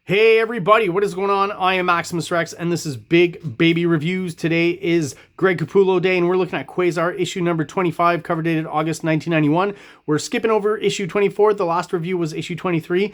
Hey everybody, what is going on? I am Maximus Rex and this is Big Baby Reviews. Today is Greg Capullo Day and we're looking at Quasar issue number 25, cover dated August 1991. We're skipping over issue 24. The last review was issue 23.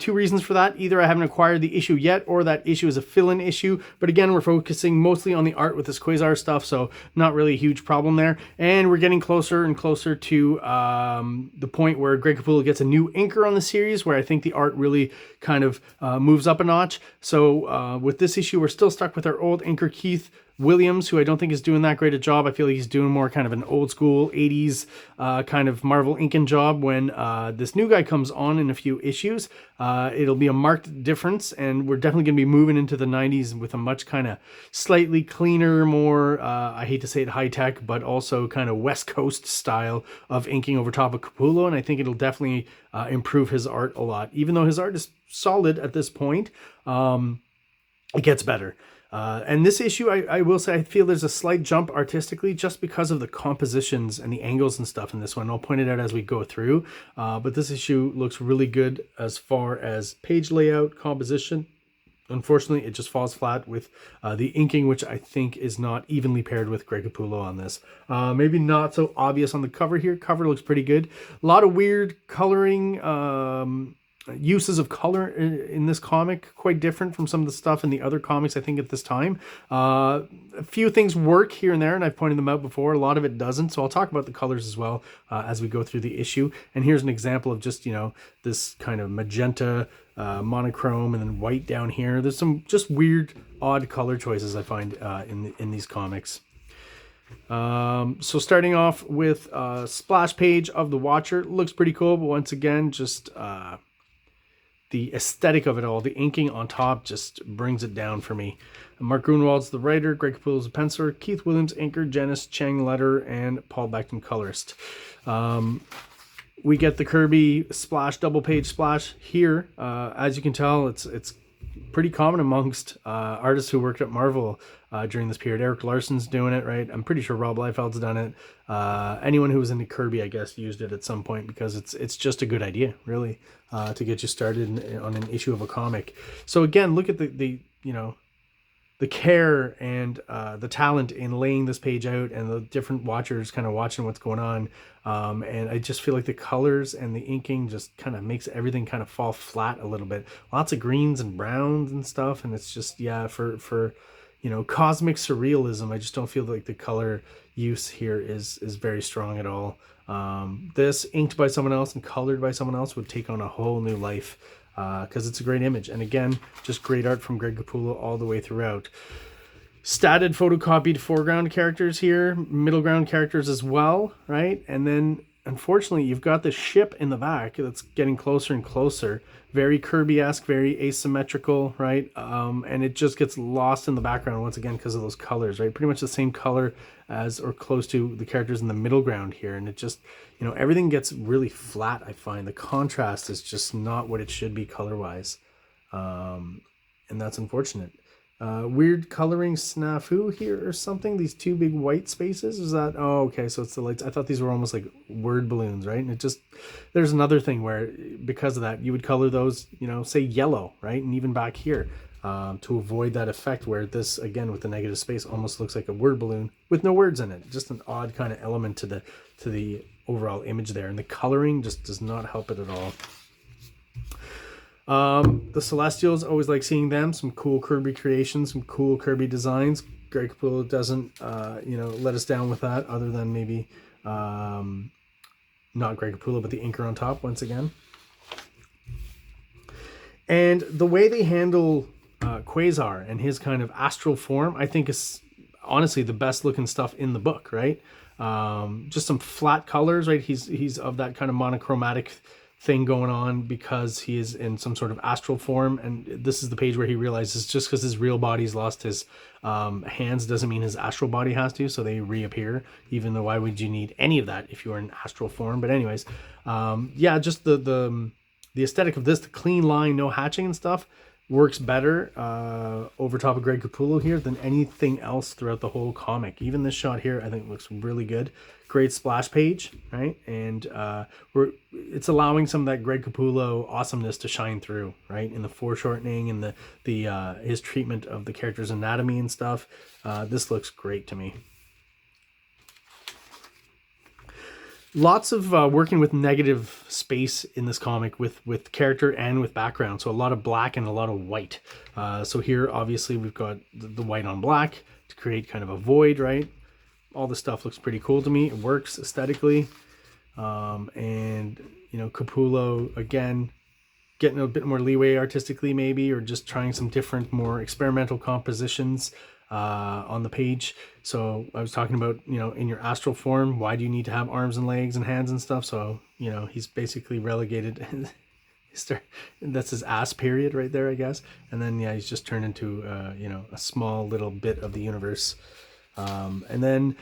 Two reasons for that. Either I haven't acquired the issue yet or that issue is a fill-in issue. But again, we're focusing mostly on the art with this Quasar stuff, so not really a huge problem there. And we're getting closer and closer to the point where Greg Capullo gets a new inker on the series, where I think the art really kind of moves up a notch. So with this issue, we're still stuck with our old inker Keith Williams, who I don't think is doing that great a job. I feel like he's doing more kind of an old school 80s kind of Marvel inking job. When this new guy comes on in a few issues, it'll be a marked difference, and we're definitely going to be moving into the 90s with a much kind of slightly cleaner, more, I hate to say it, high-tech, but also kind of West Coast style of inking over top of Capullo, and I think it'll definitely improve his art a lot. Even though his art is solid at this point, it gets better. And this issue, I will say, I feel there's a slight jump artistically just because of the compositions and the angles and stuff in this one. I'll point it out as we go through. But this issue looks really good as far as page layout, composition. Unfortunately, it just falls flat with the inking, which I think is not evenly paired with Greg Capullo on this. Maybe not so obvious on the cover here. Cover looks pretty good. A lot of weird coloring, uses of color in this comic, quite different from some of the stuff in the other comics I think at this time. A few things work here and there, and I've pointed them out before. A lot of it doesn't, so I'll talk about the colors as well as we go through the issue. And here's an example of just, you know, this kind of magenta monochrome and then white down here. There's some just weird, odd color choices I find in these comics. So starting off with a splash page of the Watcher. Looks pretty cool, but once again, just the aesthetic of it all, the inking on top just brings it down for me. Mark Grunwald's the writer, Greg Capullo's the penciler, Keith Williams inker, Janice Chang letter, and Paul Beckton colorist. We get the Kirby splash, double page splash here. As you can tell, it's pretty common amongst artists who worked at Marvel during this period. Eric Larson's doing it, right? I'm pretty sure Rob Liefeld's done it. Anyone who was into Kirby, I guess, used it at some point because it's just a good idea, really, to get you started on an issue of a comic. So again, look at the you know, the care and the talent in laying this page out, and the different watchers kind of watching what's going on. And I just feel like the colors and the inking just kind of makes everything kind of fall flat a little bit. Lots of greens and browns and stuff, and it's just, yeah, for you know, cosmic surrealism, I just don't feel like the color use here is very strong at all. This inked by someone else and colored by someone else would take on a whole new life, because it's a great image. And again, just great art from Greg Capullo all the way throughout. Statted photocopied foreground characters here, middle ground characters as well, right? And then unfortunately you've got the ship in the back that's getting closer and closer. Very Kirby-esque, very asymmetrical, right? And it just gets lost in the background once again because of those colors, right? Pretty much the same color as or close to the characters in the middle ground here. And it just, you know, everything gets really flat, I find. The contrast is just not what it should be color-wise. And that's unfortunate. Weird coloring snafu here or something. These two big white spaces, is that, oh, okay, so it's the lights. I thought these were almost like word balloons, right? And it just, there's another thing where because of that you would color those, you know, say yellow, right? And even back here, to avoid that effect where this, again, with the negative space, almost looks like a word balloon with no words in it. Just an odd kind of element to the overall image there, and the coloring just does not help it at all. The Celestials, always like seeing them. Some cool Kirby creations, some cool Kirby designs. Greg Capullo doesn't, you know, let us down with that, other than maybe not Greg Capullo, but the inker on top once again. And the way they handle Quasar and his kind of astral form, I think is honestly the best looking stuff in the book, right? Just some flat colors, right? He's of that kind of monochromatic thing going on because he is in some sort of astral form, and this is the page where he realizes just because his real body's lost his hands doesn't mean his astral body has to, so they reappear, even though why would you need any of that if you were in astral form? But anyways, yeah, just the aesthetic of this, the clean line, no hatching and stuff, works better over top of Greg Capullo here than anything else throughout the whole comic. Even this shot here, I think looks really good. Great splash page, right? And it's allowing some of that Greg Capullo awesomeness to shine through, right? In the foreshortening and the his treatment of the character's anatomy and stuff. This looks great to me. Lots of working with negative space in this comic with character and with background. So a lot of black and a lot of white. So here, obviously, we've got the white on black to create kind of a void, right? All this stuff looks pretty cool to me. It works aesthetically. And, you know, Capullo, again, getting a bit more leeway artistically maybe, or just trying some different, more experimental compositions on the page. So I was talking about, you know, in your astral form, why do you need to have arms and legs and hands and stuff? So, you know, he's basically relegated. That's his ass period right there, I guess. And then, yeah, he's just turned into, you know, a small little bit of the universe. And then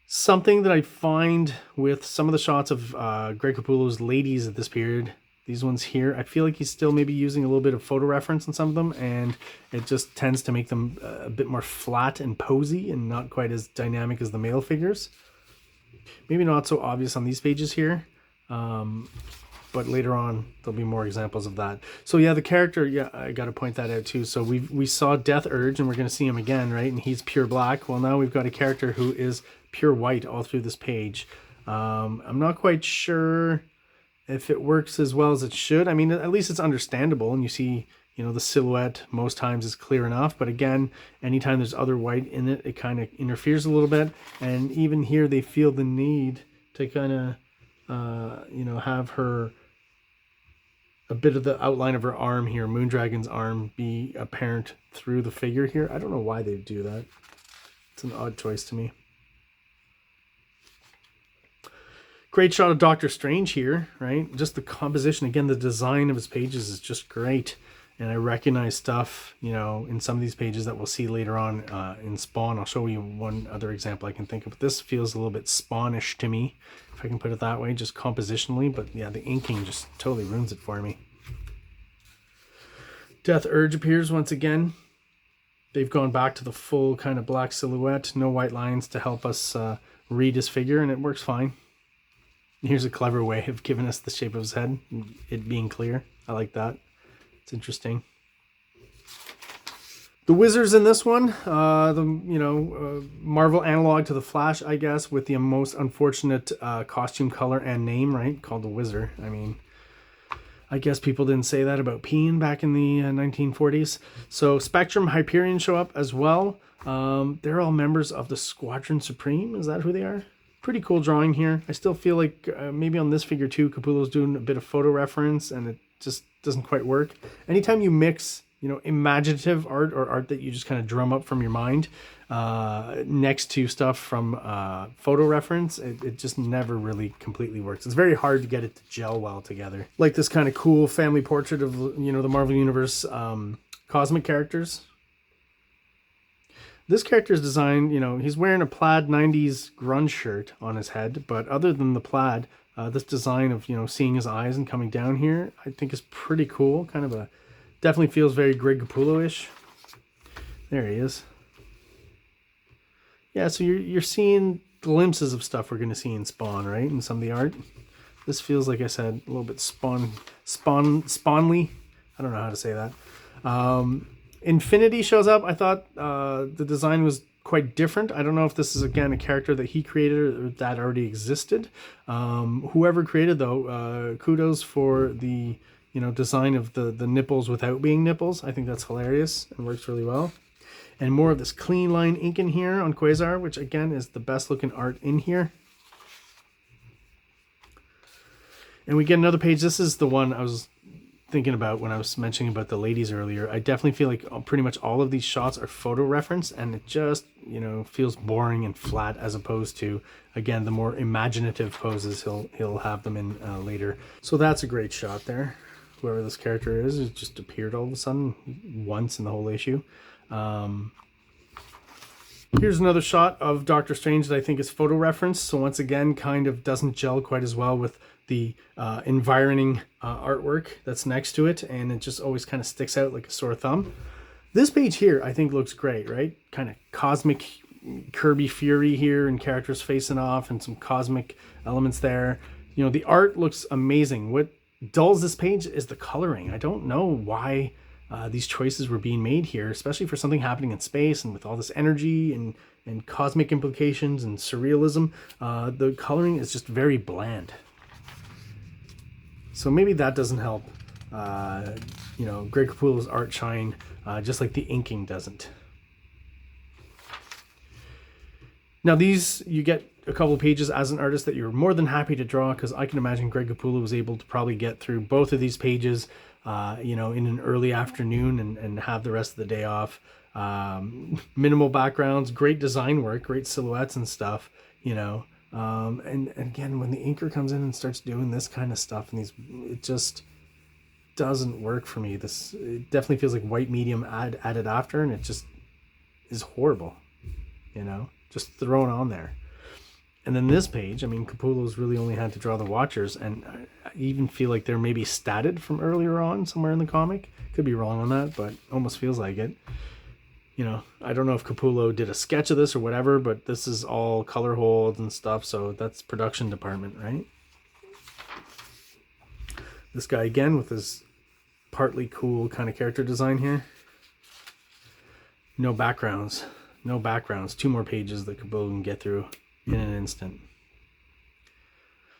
something that I find with some of the shots of Greg Capullo's ladies at this period, these ones here, I feel like he's still maybe using a little bit of photo reference on some of them, and it just tends to make them a bit more flat and posy and not quite as dynamic as the male figures. Maybe not so obvious on these pages here, but later on there'll be more examples of that. So yeah, the character, yeah, I got to point that out too. So we saw Death Urge, and we're going to see him again, right? And he's pure black. Well, now we've got a character who is pure white all through this page. I'm not quite sure if it works as well as it should. I mean, at least it's understandable, and you see, you know, the silhouette most times is clear enough. But again, anytime there's other white in it, it kind of interferes a little bit. And even here, they feel the need to kind of, you know, have her, a bit of the outline of her arm here, Moondragon's arm, be apparent through the figure here. I don't know why they do that. It's an odd choice to me. Great shot of Doctor Strange here, right? Just the composition, again, the design of his pages is just great. And I recognize stuff, you know, in some of these pages that we'll see later on in Spawn. I'll show you one other example I can think of. But this feels a little bit Spawnish to me, if I can put it that way, just compositionally. But yeah, the inking just totally ruins it for me. Death Urge appears once again. They've gone back to the full kind of black silhouette, no white lines to help us read his figure, and it works fine. Here's a clever way of giving us the shape of his head, it being clear. I like that. It's interesting. The Wizard's in this one, Marvel analog to the Flash, I guess, with the most unfortunate costume color and name, right? Called the Wizard. I mean, I guess people didn't say that about peeing back in the 1940s. So Spectrum, Hyperion show up as well. They're all members of the Squadron Supreme. Is that who they are? Pretty cool drawing here. I still feel like maybe on this figure too, Capullo's doing a bit of photo reference, and it just doesn't quite work. Anytime you mix, you know, imaginative art or art that you just kind of drum up from your mind next to stuff from photo reference, it just never really completely works. It's very hard to get it to gel well together. Like this kind of cool family portrait of, you know, the Marvel Universe cosmic characters. This character's design, you know, he's wearing a plaid 90s grunge shirt on his head, but other than the plaid, this design of, you know, seeing his eyes and coming down here, I think is pretty cool. Kind of a, definitely feels very Greg Capullo-ish. There he is. Yeah, so you're seeing glimpses of stuff we're going to see in Spawn, right? In some of the art. This feels, like I said, a little bit Spawnly. I don't know how to say that. Infinity shows up. I thought the design was quite different. I don't know if this is, again, a character that he created or that already existed. Whoever created, though, kudos for the, you know, design of the nipples without being nipples. I think that's hilarious and works really well. And more of this clean line ink in here on Quasar, which, again, is the best looking art in here. And we get another page. This is the one I was thinking about when I was mentioning about the ladies earlier. I definitely feel like pretty much all of these shots are photo reference, and it just, you know, feels boring and flat, as opposed to, again, the more imaginative poses he'll have them in later. So that's a great shot there. Whoever this character is, it just appeared all of a sudden once in the whole issue. Here's another shot of Doctor Strange that I think is photo reference. So once again, kind of doesn't gel quite as well with the environing artwork that's next to it. And it just always kind of sticks out like a sore thumb. This page here, I think looks great, right? Kind of cosmic Kirby Fury here and characters facing off and some cosmic elements there. You know, the art looks amazing. What dulls this page is the coloring. I don't know why these choices were being made here, especially for something happening in space and with all this energy and cosmic implications and surrealism. The coloring is just very bland. So maybe that doesn't help, you know, Greg Capullo's art shine, just like the inking doesn't. Now these, you get a couple of pages as an artist that you're more than happy to draw, because I can imagine Greg Capullo was able to probably get through both of these pages, you know, in an early afternoon and have the rest of the day off. Minimal backgrounds, great design work, great silhouettes and stuff, you know. And again, when the inker comes in and starts doing this kind of stuff, and it just doesn't work for me. It definitely feels like white medium added after, and it just is horrible, you know, just thrown on there. And then this page, I mean, Capullo's really only had to draw the Watchers, and I even feel like they're maybe statted from earlier on somewhere in the comic. Could be wrong on that, but almost feels like it. You know, I don't know if Capullo did a sketch of this or whatever, but this is all color holds and stuff, so that's production department, right? This guy again with his partly cool kind of character design here. No backgrounds. No backgrounds. 2 more pages that Capullo can get through in an instant.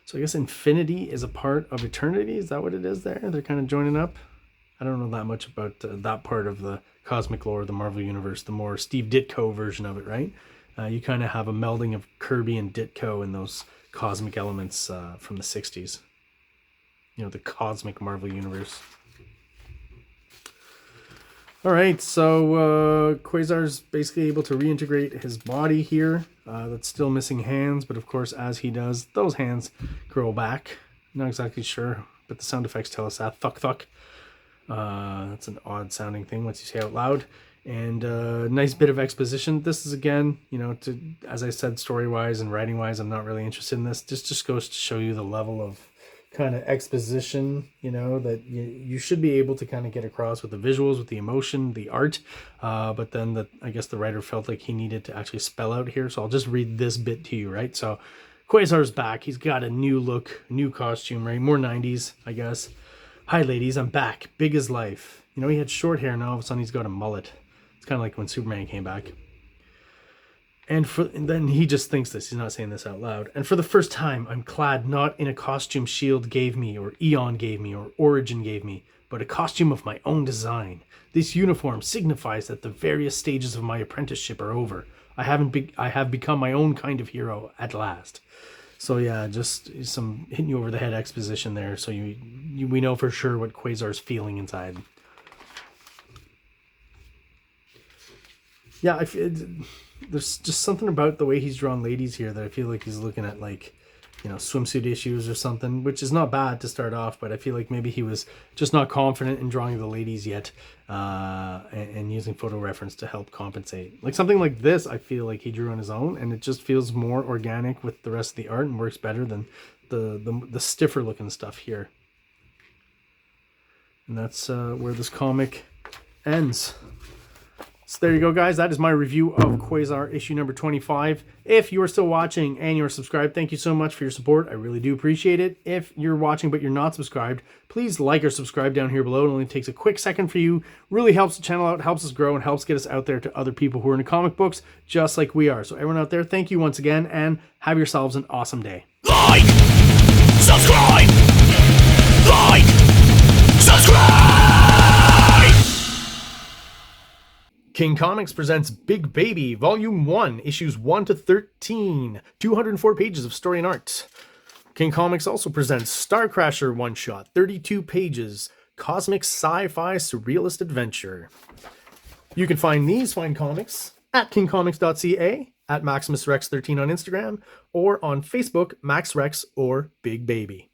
So I guess infinity is a part of eternity. Is that what it is there? They're kind of joining up. I don't know that much about that part of the cosmic lore of the Marvel Universe, the more Steve Ditko version of it, right? You kind of have a melding of Kirby and Ditko and those cosmic elements from the 60s. You know, the cosmic Marvel Universe. All right, so Quasar's basically able to reintegrate his body here. That's still missing hands, but of course, as he does, those hands grow back. Not exactly sure, but the sound effects tell us that. Thuck, thuck. That's an odd sounding thing once you say it out loud. And nice bit of exposition. This is, again, you know, as I said, story-wise and writing-wise, I'm not really interested in this. This just goes to show you the level of kind of exposition, you know, that you should be able to kind of get across with the visuals, with the emotion, the art, but then I guess the writer felt like he needed to actually spell out here, so I'll just read this bit to you, right? So Quasar's back. He's got a new look, new costume, right? More 90s, I guess. Hi ladies, I'm back, big as life. You know, he had short hair, now all of a sudden he's got a mullet. It's kind of like when Superman came back. And then he just thinks this. He's not saying this out loud. And for the first time, I'm clad not in a costume S.H.I.E.L.D. gave me, or Eon gave me, or Origin gave me, but a costume of my own design. This uniform signifies that the various stages of my apprenticeship are over. I have become my own kind of hero at last. So yeah, just some hitting you over the head exposition there, so we know for sure what Quasar's feeling inside. Yeah, there's just something about the way he's drawn ladies here that I feel like he's looking at, like, you know, swimsuit issues or something, which is not bad to start off, but I feel like maybe he was just not confident in drawing the ladies yet, and using photo reference to help compensate. Like something like this, I feel like he drew on his own, and it just feels more organic with the rest of the art and works better than the stiffer looking stuff here. And that's where this comic ends. So there you go, guys. That is my review of Quasar issue number 25. If you're still watching and you're subscribed, thank you so much for your support. I really do appreciate it. If you're watching but you're not subscribed, please like or subscribe down here below. It only takes a quick second for you. Really helps the channel out, helps us grow, and helps get us out there to other people who are into comic books just like we are. So everyone out there, thank you once again, and have yourselves an awesome day. Like, subscribe, like, subscribe. King Comics presents Big Baby, Volume 1, Issues 1 to 13, 204 pages of story and art. King Comics also presents Star Crasher one-shot, 32 pages, cosmic sci-fi surrealist adventure. You can find these fine comics at KINGCOMICS.CA, at MaximusRex13 on Instagram, or on Facebook, MaxRex or Big Baby.